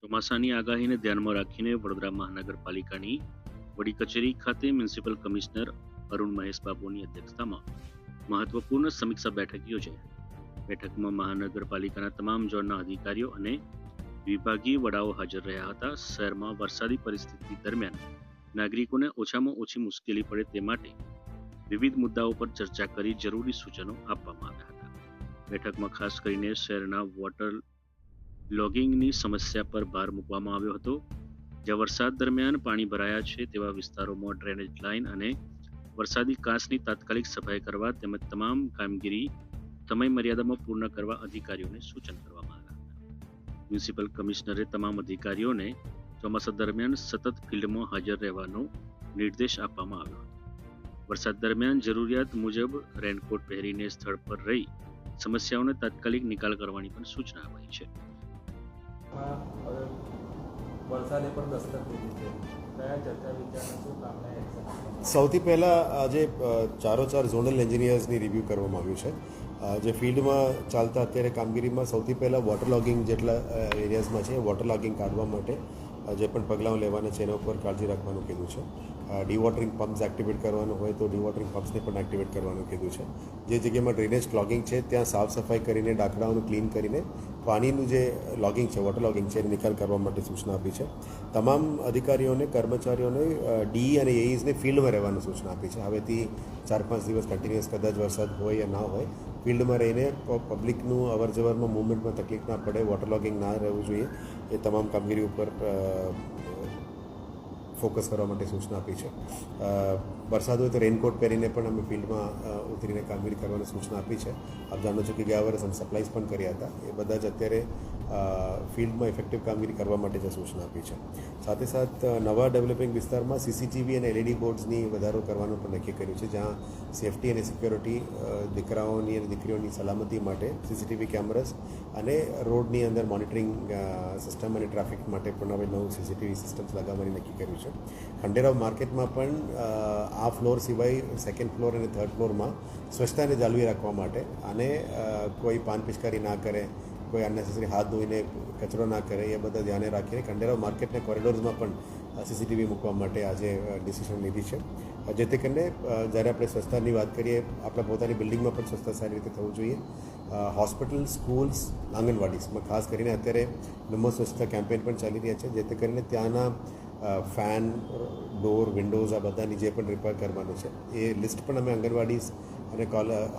ચોમાસાની આગાહીને ધ્યાનમાં રાખીને વડોદરા મહાનગરપાલિકાની વડી કચેરી ખાતે મ્યુનિસિપલ કમિશનર અરુણ મહેશ બાબુની અધ્યક્ષતામાં મહત્વપૂર્ણ સમીક્ષા બેઠક યોજાઈ। બેઠકમાં મહાનગરપાલિકાના તમામ ઝોનના અધિકારીઓ અને વિભાગીય વડાઓ હાજર રહ્યા હતા। શહેરમાં વરસાદી પરિસ્થિતિ દરમિયાન નાગરિકોને ઓછામાં ઓછી મુશ્કેલી પડે તે માટે વિવિધ મુદ્દાઓ પર ચર્ચા કરી જરૂરી સૂચનો આપવામાં આવ્યા હતા। બેઠકમાં ખાસ કરીને શહેરના વોટર લોગિંગની સમસ્યા પર ભાર મૂકવામાં આવ્યો હતો। જ્યાં વરસાદ દરમિયાન પાણી ભરાયા છે તેવા વિસ્તારોમાં ડ્રેનેજ લાઇન અને વરસાદી કાંસની તાત્કાલિક સફાઈ કરવા તેમજ તમામ કામગીરી સમય મર્યાદામાં પૂર્ણ કરવા અધિકારીઓને સૂચન કરવામાં આવ્યા હતા। મ્યુનિસિપલ કમિશનરે તમામ અધિકારીઓને ચોમાસા દરમિયાન સતત ફિલ્ડમાં હાજર રહેવાનો નિર્દેશ આપવામાં આવ્યો હતો। વરસાદ દરમિયાન જરૂરિયાત મુજબ રેનકોટ પહેરીને સ્થળ પર રહી સમસ્યાઓને તાત્કાલિક નિકાલ કરવાની પણ સૂચના અપાઈ છે। વરસાદે પણ દસ્તક લીધી છે, કયા ચર્ચા વિચારણા શું કામના એક્શન? સૌથી પહેલાં આજે ચારો ચાર ઝોનલ એન્જિનિયર્સની રિવ્યૂ કરવામાં આવ્યું છે। જે ફિલ્ડમાં ચાલતા અત્યારે કામગીરીમાં સૌથી પહેલાં વોટર લોગિંગ જેટલા એરિયાઝમાં છે વોટર લોગિંગ કાઢવા માટે જે પણ પગલાં લેવાના છે એના ઉપર કાળજી રાખવાનું કીધું છે। ડીવોટરિંગ પમ્પ્સ એક્ટિવેટ કરવાનું હોય તો ડીવોટરિંગ પમ્પ્સને પણ એક્ટિવેટ કરવાનું કીધું છે। જે જગ્યામાં ડ્રેનેજ ક્લોગિંગ છે ત્યાં સાફ સફાઈ કરીને ડાકડાઓનું ક્લીન કરીને પાણીનું જે લોગિંગ છે વોટર લોગિંગ છે એને નિકાલ કરવા માટે સૂચના આપી છે। તમામ અધિકારીઓને કર્મચારીઓને ડી અને એઈઝને ફિલ્ડમાં રહેવાની સૂચના આપી છે। હવેથી 4-5 દિવસ કન્ટિન્યુઅસ કદાચ વરસાદ હોય યા ના હોય ફિલ્ડમાં રહીને પબ્લિકનું અવર જવરમાં મૂવમેન્ટમાં તકલીફ ના પડે, વોટર લોગિંગ ના રહેવું જોઈએ, એ તમામ કામગીરી ઉપર ફોકસ કરવા માટે સૂચના આપી છે। વરસાદ હોય તો રેનકોટ પહેરીને પણ અમે ફિલ્ડમાં ઉતરીને કામગીરી કરવાની સૂચના આપી છે। આપ જાણો છો કે ગયા વર્ષ અમે સપ્લાઈઝ પણ કર્યા હતા, એ બધા જ અત્યારે ફિલ્ડમાં ઇફેક્ટિવ કામગીરી કરવા માટે જ સૂચના આપી છે। સાથે સાથ નવા ડેવલપિંગ વિસ્તારમાં સીસીટીવી અને એલઈડી બોર્ડ્સની વધારો કરવાનું પણ નક્કી કર્યું છે, જ્યાં સેફટી અને સિક્યોરિટી દીકરાઓની અને દીકરીઓની સલામતી માટે સીસીટીવી કેમેરાસ અને રોડની અંદર મોનિટરિંગ સિસ્ટમ અને ટ્રાફિક માટે પણ હવે નવું સીસીટીવી સિસ્ટમ્સ લગાવવાની નક્કી કર્યું છે। ખંડેરાવ માર્કેટમાં પણ આ ફ્લોર સિવાય સેકન્ડ ફ્લોર અને થર્ડ ફ્લોરમાં સ્વચ્છતાને જાળવી રાખવા માટે અને કોઈ પાન પિચકારી ના કરે, કોઈ અનનેસેસરી હાથ ધોઈને કચરો ના કરે, એ બધા ધ્યાને રાખીને ખંડેરાવ માર્કેટના કોરિડોર્સમાં પણ સીસીટીવી મૂકવા માટે આજે ડિસિઝન લીધી છે। જેથી કરીને જ્યારે આપણે સ્વચ્છતાની વાત કરીએ, આપણા પોતાની બિલ્ડિંગમાં પણ સ્વચ્છતા સારી રીતે થવું જોઈએ। હોસ્પિટલ, સ્કૂલ્સ, આંગણવાડીમાં ખાસ કરીને અત્યારે નમો સ્વચ્છતા કેમ્પેન પણ ચાલી રહ્યા છે, જેથી કરીને ત્યાંના ફેન, ડોર, વિન્ડોઝ આ બધાની જે પણ રિપેર કરવાનું છે એ લિસ્ટ પણ અમે આંગણવાડીઝ અને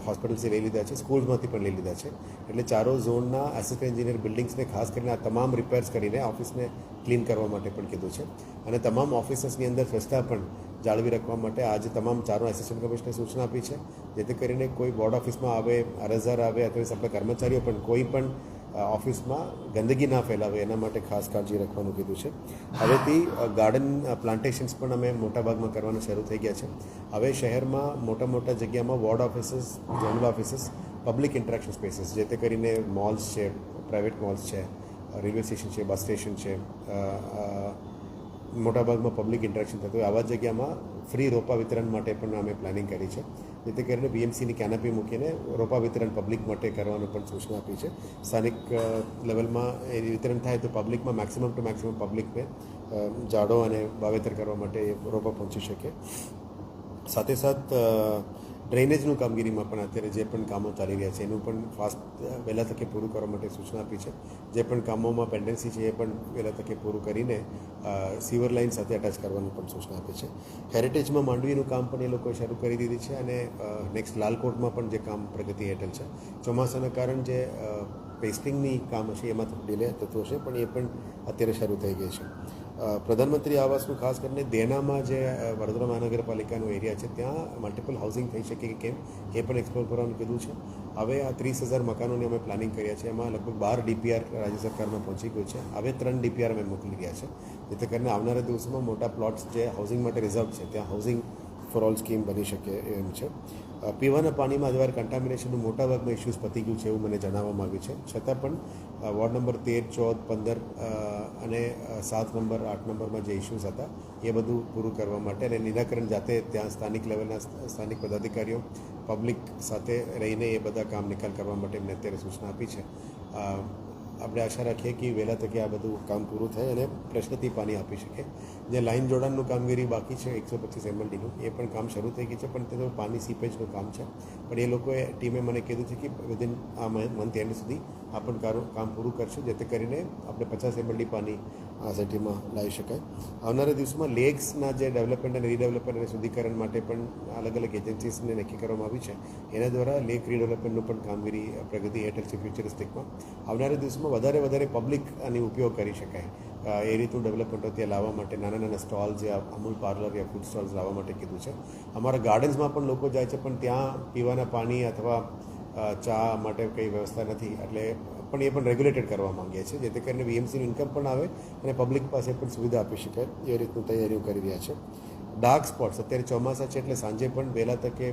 હોસ્પિટલથી લઈ લીધા છે, સ્કૂલ્સમાંથી પણ લઈ લીધા છે। એટલે ચારો ઝોનના આસિસ્ટન્ટ એન્જિનિયર બિલ્ડિંગ્સને ખાસ કરીને આ તમામ રિપેર્સ કરીને ઓફિસને ક્લીન કરવા માટે પણ કીધું છે અને તમામ ઓફિસર્સની અંદર સ્વચ્છતા પણ જાળવી રાખવા માટે આજે તમામ ચારો આસિસ્ટન્ટ કમિશનરે સૂચના આપી છે, જેથી કરીને કોઈ બોર્ડ ઓફિસમાં આવે, અરજદાર આવે અથવા આપણા કર્મચારીઓ પણ કોઈ પણ ઓફિસમાં ગંદકી ના ફેલાવે એના માટે ખાસ કાળજી રાખવાનું કીધું છે। હવેથી ગાર્ડન પ્લાન્ટેશન્સ પણ અમે મોટાભાગમાં કરવાનું શરૂ થઈ ગયા છે। હવે શહેરમાં મોટા જગ્યામાં ward offices, zonal offices, public interaction spaces, જેથી કરીને મોલ્સ છે, પ્રાઇવેટ મોલ્સ છે, રેલવે સ્ટેશન છે, બસ સ્ટેશન છે, મોટાભાગમાં પબ્લિક ઇન્ટરેક્શન થતું હોય આવા જગ્યામાં ફ્રી રોપા વિતરણ માટે પણ અમે પ્લાનિંગ કરી છે, જેથી કરીને બીએમસીની કેનપી મૂકીને રોપા વિતરણ પબ્લિક માટે કરવાનું પણ સૂચના આપી છે। સ્થાનિક લેવલમાં એ વિતરણ થાય તો પબ્લિકમાં મેક્સિમમ ટુ મેક્સિમમ પબ્લિકને ઝાડો અને વાવેતર કરવા માટે એ રોપા પહોંચી શકે। સાથે સાથ ડ્રેનેજનું કામગીરીમાં પણ અત્યારે જે પણ કામો ચાલી રહ્યા છે એનું પણ ફાસ્ટ વહેલા તકે પૂરું કરવા માટે સૂચના આપી છે। જે પણ કામોમાં પેન્ડન્સી છે એ પણ વહેલા તકે પૂરું કરીને સીવર લાઇન સાથે અટેચ કરવાનું પણ સૂચના આપી છે। હેરિટેજમાં માંડવીનું કામ પણ એ લોકોએ શરૂ કરી દીધી છે અને નેક્સ્ટ લાલકોટમાં પણ જે કામ પ્રગતિ હેઠળ છે। ચોમાસાના કારણ જે પેસ્ટિંગની કામ હશે એમાં ડિલે થતું હશે પણ એ પણ અત્યારે શરૂ થઈ ગઈ છે। પ્રધાનમંત્રી આવાસનું ખાસ કરીને દેનામાં જે વડોદરા મહાનગરપાલિકાનો એરિયા છે ત્યાં મલ્ટિપલ હાઉસિંગ થઈ શકે કે કેમ એ પણ એક્સપ્લોર કરવાનું કીધું છે। હવે આ 30,000 મકાનોની અમે પ્લાનિંગ કર્યા છે, એમાં લગભગ 12 ડીપીઆર રાજ્ય સરકારમાં પહોંચી ગયું છે। હવે 3 ડીપીઆર અમે મોકલી રહ્યા છે, જેથી કરીને આવનારા દિવસોમાં મોટા પ્લોટ્સ જે હાઉસિંગ માટે રિઝર્વ છે ત્યાં હાઉસિંગ ફોર ઓલ સ્કીમ બની શકે એમ છે। પીવાના પાણીમાં હજુ કન્ટામિનેશનનું મોટાભાગના ઇસ્યુઝ પતી ગયું છે એવું મને જણાવવામાં આવ્યું છે, છતાં પણ વોર્ડ નંબર 13, 14, 15 અને 7 નંબર, 8 નંબરમાં જે ઇસ્યુઝ હતા એ બધું પૂરું કરવા માટે અને નિરાકરણ જાતે ત્યાં સ્થાનિક લેવલના સ્થાનિક પદાધિકારીઓ પબ્લિક સાથે રહીને એ બધા કામ નિકાલ કરવા માટે એમને અત્યારે સૂચના આપી છે। આપણે આશા રાખીએ કે વહેલા તકે આ બધું કામ પૂરું થાય અને પ્રશ્નથી પાણી આપી શકે. જે લાઇન જોડાણનું કામગીરી બાકી છે 125 MLDનું એ પણ કામ શરૂ થઈ ગયું છે, પણ તે તો પાણી સીપેજનું કામ છે. પણ એ લોકોએ ટીમે મને કીધું છે કે વિધિન આ મંથ એન્ડ સુધી આ પણ કામ પૂરું કરશે, જેથી કરીને આપણે 50 MLD પાણી આ સિટીમાં લાવી શકાય. આવનારા દિવસોમાં લેક્સના જે ડેવલપમેન્ટ અને રીડેવલપમેન્ટ અને શુદ્ધિકરણ માટે પણ અલગ અલગ એજન્સીસને નક્કી કરવામાં આવી છે. એના દ્વારા લેક રીડેવલપમેન્ટનું પણ કામગીરી પ્રગતિ હેઠળ છે ફ્યુચરિસ્ટિકમાં. આવનારા દિવસોમાં વધારે પબ્લિક આની ઉપયોગ કરી શકાય એ રીતનું ડેવલપમેન્ટો ત્યાં લાવવા માટે નાના સ્ટોલ્સ યા અમૂલ પાર્લર યા ફૂડ સ્ટોલ્સ લાવવા માટે કીધું છે. અમારા ગાર્ડન્સમાં પણ લોકો જાય છે, પણ ત્યાં પીવાના પાણી અથવા ચા માટે કંઈ વ્યવસ્થા નથી, એટલે પણ એ પણ રેગ્યુલેટેડ કરવા માંગીએ છીએ, જેથી કરીને VMCનું ઇન્કમ પણ આવે અને પબ્લિક પાસે પણ સુવિધા આપી શકાય એ રીતનું તૈયારીઓ કરી રહ્યા છે. ડાર્ક સ્પોટ્સ અત્યારે ચોમાસા છે એટલે સાંજે પણ વહેલા તકે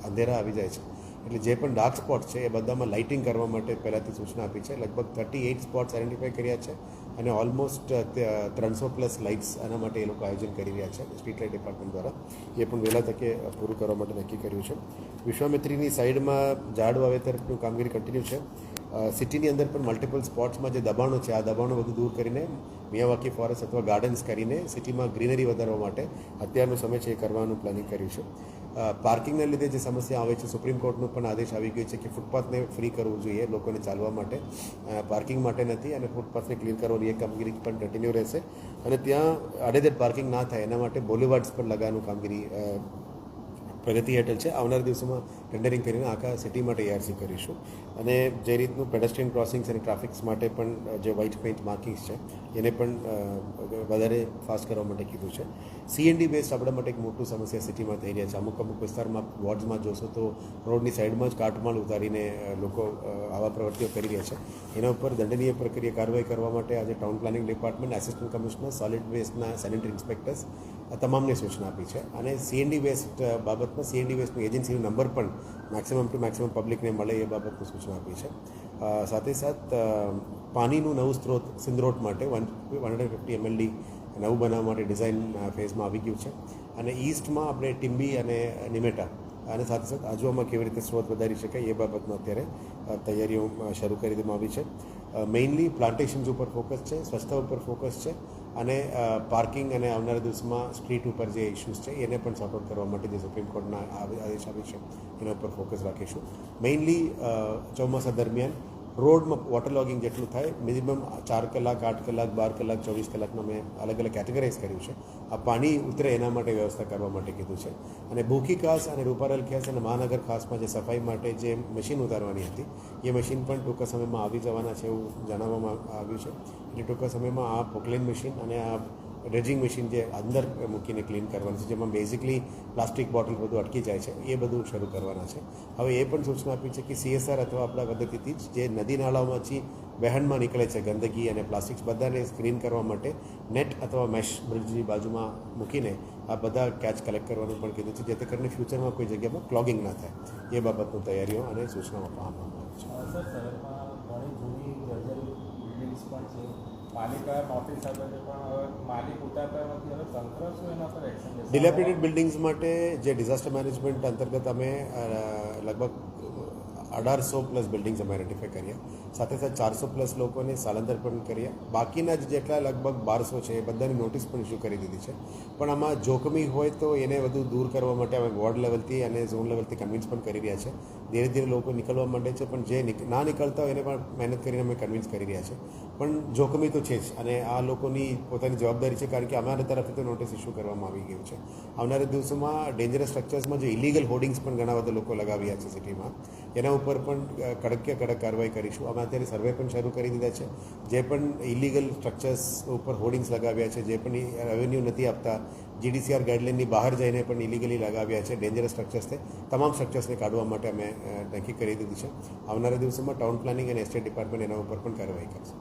અંધેરા આવી જાય છે, એટલે જે પણ ડાર્ક સ્પોટ છે એ બધામાં લાઇટિંગ કરવા માટે પહેલાંથી સૂચના આપી છે. લગભગ 38 સ્પોટ્સ આઈડેન્ટિફાઈ કર્યા છે અને ઓલમોસ્ટ 300+ લાઇટ્સ આના માટે એ લોકો આયોજન કરી રહ્યા છે સ્ટ્રીટ લાઇટ ડિપાર્ટમેન્ટ દ્વારા. એ પણ વહેલા તકે પૂરું કરવા માટે નક્કી કર્યું છે. વિશ્વામિત્રીની સાઈડમાં ઝાડ વાવેતરનું કામગીરી કન્ટિન્યુ છે. સિટીની અંદર પણ મલ્ટિપલ સ્પોટ્સમાં જે દબાણો છે આ દબાણો બધું દૂર કરીને મિયાવાકી ફોરેસ્ટ અથવા ગાર્ડન્સ કરીને સિટીમાં ગ્રીનરી વધારવા માટે અત્યારનો સમય છે એ કરવાનું પ્લાનિંગ કર્યું છે. પાર્કિંગના લીધે જે સમસ્યા આવે છે, સુપ્રીમ કોર્ટનો પણ આદેશ આવી ગયો છે કે ફૂટપાથને ફ્રી કરવું જોઈએ લોકોને ચાલવા માટે, પાર્કિંગ માટે નથી, અને ફૂટપાથને ક્લિયર કરવાની એ કામગીરી પણ કન્ટિન્યુ રહેશે. અને ત્યાં આડેધડ પાર્કિંગ ના થાય એના માટે બોલીવાર્ડ્સ પર લગાવવાનું કામગીરી પ્રગતિ હેઠળ છે. આવનારા દિવસોમાં ટેન્ડરિંગ કરીને આખા સિટી માટે ARC કરીશું. અને જે રીતનું પેડેસ્ટ્રિયન ક્રોસિંગ્સ અને ટ્રાફિક્સ માટે પણ જે વ્હાઇટ પેઇન્ટ માર્કિંગ્સ છે એને પણ વધારે ફાસ્ટ કરવા માટે કીધું છે. CND બેસ્ડ આપણા માટે એક મોટું સમસ્યા સિટીમાં થઈ રહ્યા છે. અમુક વિસ્તારમાં વોર્ડ્સમાં જોશો તો રોડની સાઈડમાં જ કાટમાળ ઉતારીને લોકો આવા પ્રવૃત્તિઓ કરી રહ્યા છે. એના ઉપર દંડનીય પ્રક્રિયા કાર્યવાહી કરવા માટે આજે town planning department, assistant commissioner, solid વેસ્ટના સેનિટરી ઇન્સ્પેક્ટર્સ તમામને સૂચના આપી છે. અને CND વેસ્ટ બાબતમાં CND વેસ્ટની એજન્સીનો નંબર પણ મેક્સિમમ ટુ મેક્સિમમ પબ્લિકને મળે એ બાબતની સૂચના આપી છે. સાથે પાણીનું નવું સ્ત્રોત સિંદરોટ માટે 150 MLD નવું બનાવવા માટે ડિઝાઇન ફેઝમાં આવી ગયું છે. અને ઈસ્ટમાં આપણે ટીમ્બી અને નિમેટા અને સાથે આજુબાજુમાં કેવી રીતે સ્ત્રોત વધારી શકાય એ બાબતમાં અત્યારે તૈયારીઓ શરૂ કરી દેવામાં આવી છે. મેઇનલી પ્લાન્ટેશન્સ ઉપર ફોકસ છે, સ્વચ્છતા ઉપર ફોકસ છે, અને પાર્કિંગ અને આવનારા દિવસમાં સ્ટ્રીટ ઉપર જે ઇસ્યુઝ છે એને પણ સોર્ટ આઉટ કરવા માટે જે સુપ્રીમ કોર્ટના આદેશ આવી છે એના ઉપર ફોકસ રાખીશું. મેઇનલી ચોમાસા દરમિયાન રોડમાં વોટર લોગિંગ જેટલું થાય મિનિમમ 4 કલાક, 8 કલાક, 12 કલાક, 24 કલાકમાં મેં અલગ અલગ કેટેગરાઇઝ કર્યું છે. આ પાણી ઉતરે એના માટે વ્યવસ્થા કરવા માટે કીધું છે. અને બોકી ખાસ અને રૂપારેલ ખાસ અને મહાનગર ખાસમાં જે સફાઈ માટે જે મશીન ઉતારવાની હતી એ મશીન પણ ટૂંકા સમયમાં આવી જવાના છે એવું જણાવવામાં આવ્યું છે. એટલે ટૂંકા સમયમાં આ પોકલેન મશીન અને આ ડ્રેજિંગ મશીન જે અંદર મૂકીને ક્લીન કરવાનું છે, જેમાં બેઝિકલી પ્લાસ્ટિક બોટલ બધું અટકી જાય છે, એ બધું શરૂ કરવાના છે. હવે એ પણ સૂચના આપી છે કે CSR અથવા આપણા પદ્ધતિથી જ જે નદી નાળાઓમાંથી વહેણમાં નીકળે છે ગંદકી અને પ્લાસ્ટિક્સ બધાને સ્ક્રીન કરવા માટે નેટ અથવા મેશ બ્રિજની બાજુમાં મૂકીને આ બધા કેચ કલેક્ટ કરવાનું પણ કીધું છે, જેથી કરીને ફ્યુચરમાં કોઈ જગ્યામાં ક્લોગિંગ ના થાય એ બાબતની તૈયારીઓ અને સૂચનાઓ આપવામાં આવી છે. સર, શહેરમાં ઘણી જૂની જર્જરી બિલ્ડિંગ્સ પણ છે. પાલિકા નોટિસ આપે છે, પણ હવે માલિક ઉતારતા નથી. હવે તંત્ર શું એના પર એક્શન લેશે? ડિલેપિડેટેડ બિલ્ડિંગ્સ માટે જે ડિઝાસ્ટર મેનેજમેન્ટ અંતર્ગત અમે લગભગ 1800+ બિલ્ડિંગ્સ અમે આઈડેન્ટિફાઈ કર્યા. સાથે 400+ લોકોને સ્થળાંતર પણ કર્યા. બાકીના જેટલા લગભગ 1200 છે એ બધાની નોટિસ પણ ઇસ્યુ કરી દીધી છે. પણ આમાં જોખમી હોય તો એને વધુ દૂર કરવા માટે અમે વોર્ડ લેવલથી અને ઝોન લેવલથી કન્વિન્સ પણ કરી રહ્યા છે. ધીરે ધીરે લોકો નીકળવા માંડે છે, પણ જે ના નીકળતા હોય એને પણ મહેનત કરીને અમે કન્વિન્સ કરી રહ્યા છે. પણ જોખમી તો છે જ, અને આ લોકોની પોતાની જવાબદારી છે, કારણ કે અમારા તરફથી તો નોટિસ ઇસ્યુ કરવામાં આવી ગયું છે. આવનારા દિવસોમાં ડેન્જરસ સ્ટ્રક્ચર્સમાં જે ઇલીગલ હોર્ડિંગ્સ પણ ઘણા બધા લોકો લગાવ્યા છે સિટીમાં, એના ઉપર પણ કડક કાર્યવાહી કરીશું. અમે અત્યારે સર્વે પણ શરૂ કરી દીધા છે. જે પણ ઇલીગલ સ્ટ્રક્ચર્સ ઉપર હોર્ડિંગ્સ લગાવ્યા છે, જે પણ રેવન્યુ નથી આપતા, GDCR ગાઈડલાઇનની બહાર જઈને પણ ઇલીગલી લગાવ્યા છે ડેન્જરસ સ્ટ્રક્ચર્સને, તમામ સ્ટ્રક્ચર્સને કાઢવા માટે અમે નક્કી કરી દીધી છે. આવનારા દિવસોમાં ટાઉન પ્લાનિંગ અને એસ્ટેટ ડિપાર્ટમેન્ટ એના ઉપર પણ કાર્યવાહી કરશે.